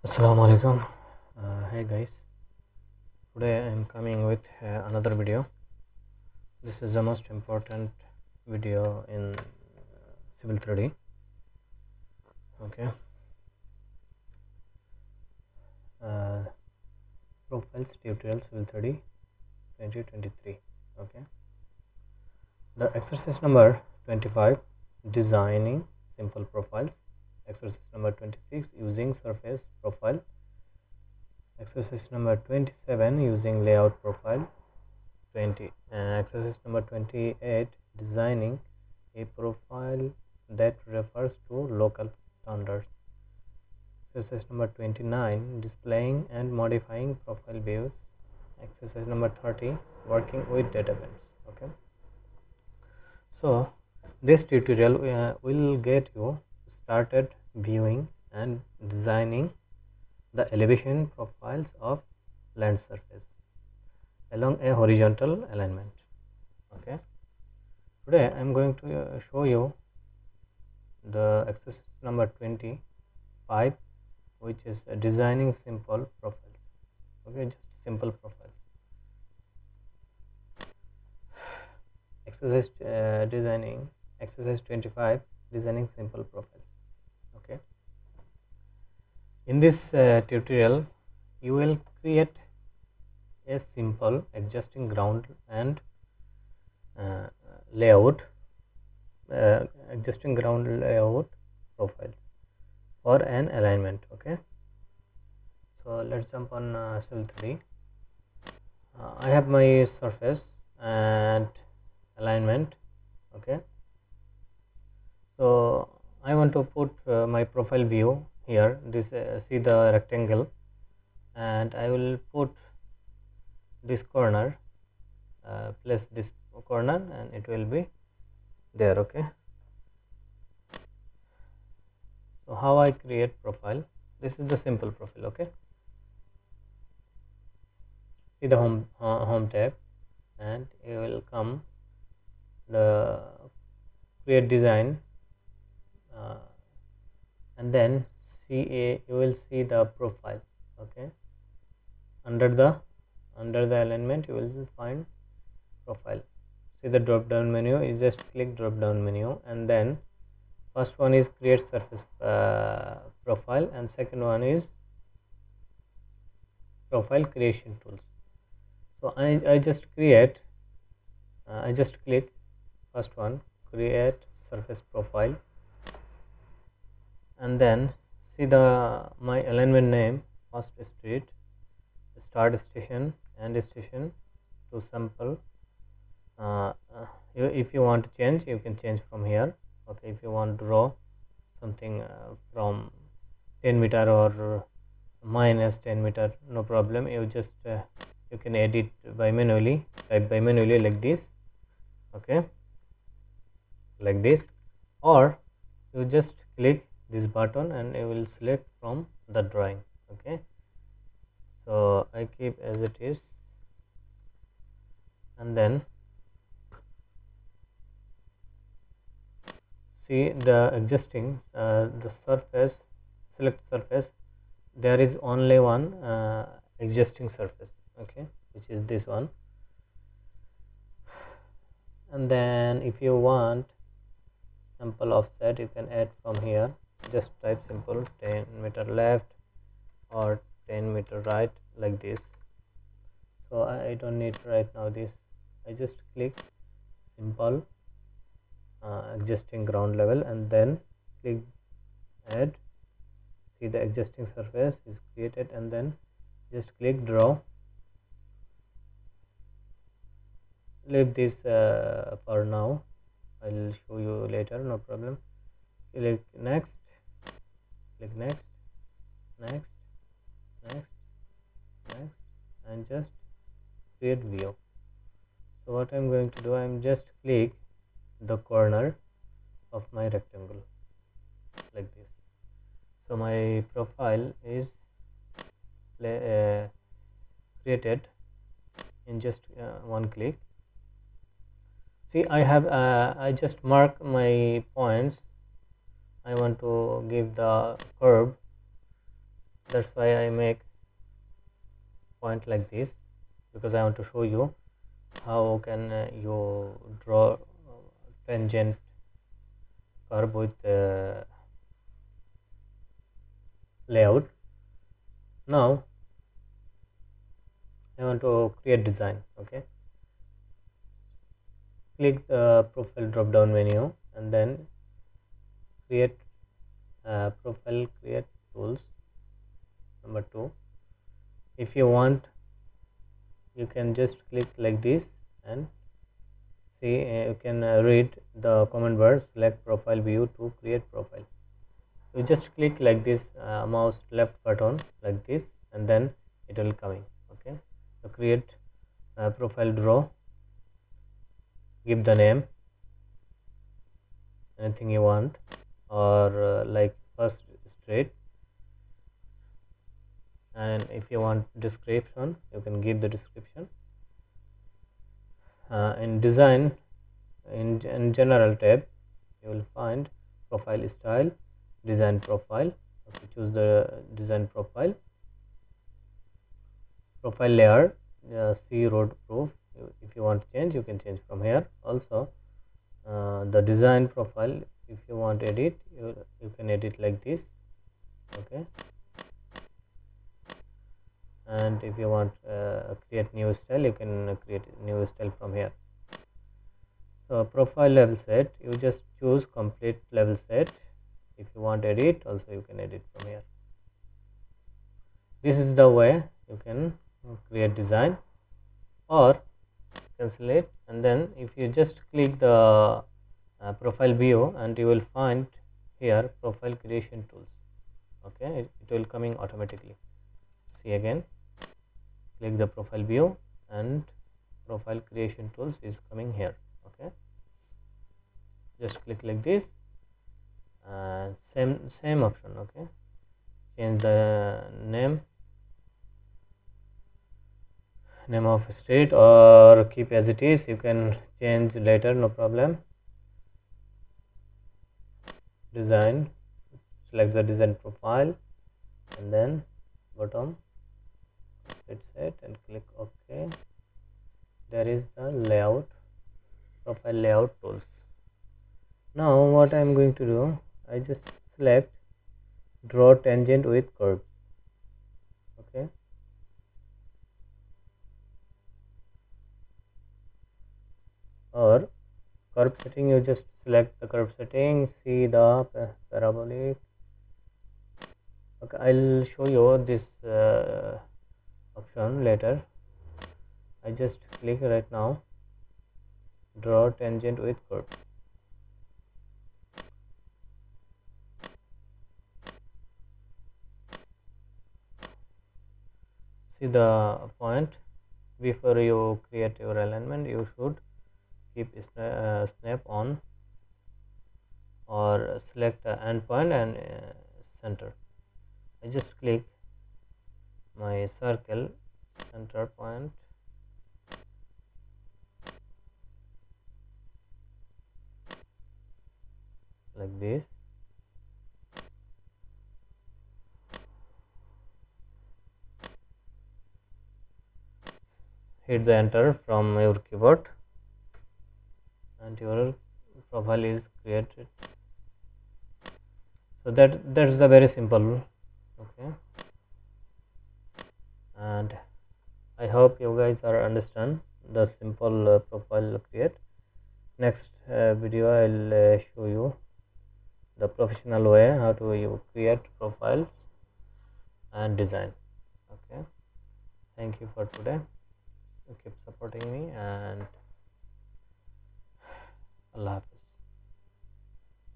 Assalamu alaikum. Hey guys, today I am coming with another video. This is the most important video in Civil 3D. Okay, uh, Profiles Tutorial Civil 3D 2023. Okay, the exercise number 25, Designing Simple Profiles. Exercise number 26, Using Surface Profile. Exercise number 27, Using Layout Profile. 20. Exercise number 28, Designing a profile that refers to local standards. Exercise number 29, Displaying and modifying profile views. Exercise number 30, Working with database. Okay, so this tutorial will get you started viewing and designing the elevation profiles of land surface along a horizontal alignment. Okay, today I am going to show you the exercise number 25, which is designing simple profiles. Okay, just simple profiles. Exercise designing exercise 25, designing simple profiles. Okay, in this tutorial you will create a simple adjusting ground and layout adjusting ground layout profile for an alignment. Okay, so let's jump on Civil 3D. I have my surface and alignment. Okay, so I want to put my profile view here. This see the rectangle, and I will put this corner, place this corner, and it will be there. Okay, so how I create profile? This is the simple profile. Okay, see the home tab, and you will come the create design, and then you will see the profile. Okay, under the alignment you will find profile. See the drop down menu, you just click drop down menu, and then first one is create surface profile, and second one is profile creation tools. So I just create I just click first one, create surface profile, and then see the my alignment name, first street, start station, end station to sample. If you want to change, you can change from here. Okay, if you want to draw something from 10 meter or minus 10 meter, no problem. You just you can edit by manually, type by manually like this. Okay, like this, or you just click this button and you will select from the drawing. Okay, so I keep as it is, and then see the existing the surface, select surface, there is only one existing surface. Okay, which is this one, and then if you want sample offset, you can add from here. Just type simple 10 meter left or 10 meter right, like this. So I don't need right now this. I just click simple existing ground level, and then click add. See the existing surface is created, and then just click draw. Leave this for now, I'll show you later, no problem. Click next, click next, next, next, next, and just create view. So what I'm going to do, I'm just click the corner of my rectangle like this. So my profile is created in just one click. See, I have I just mark my points. I want to give the curve That's why I make point like this, because I want to show you how can you draw tangent curve with layout. Now I want to create design. Okay, click the profile drop down menu and then create profile, create tools, number 2. If you want, you can just click like this and see, you can read the command bar, select profile view to create profile. You just click like this, mouse left button like this, and then it will coming. Okay, so create profile draw, give the name anything you want, or like first straight, and if you want description you can give the description. In design, in general tab, you will find profile style, design profile. Okay, choose the design profile. Profile layer, see road proof. If you want to change, you can change from here. Also the design profile, if you want to edit, you can edit like this. Okay, and if you want create new style, you can create new style from here. So profile level set, you just choose complete level set. If you want to edit, also you can edit from here. This is the way you can create design, or cancel it, and then if you just click the profile view, and you will find here profile creation tools. Okay, it will coming automatically. See again, click the profile view and profile creation tools is coming here. Okay, just click like this, and same option. Okay, change the name of state, or keep as it is. You can change later, no problem. Design, select the design profile, and then bottom hit set and click OK. There is the layout, profile layout tools. Now what I am going to do, I just select draw tangent with curve. Okay, or curve setting, you just select the curve setting, see the parabolic. Okay, I'll show you this option later. I just click right now, draw tangent with curve. See the point. Before you create your alignment, you should keep snap on, or select end point and center. I just click my circle center point like this. Hit the enter from your keyboard, and your profile is created. So that's the very simple. Okay, and I hope you guys are understand the simple profile create. Next video I'll show you the professional way how to you create profiles and design. Okay, thank you for today. Keep supporting me, and Allah Hafiz.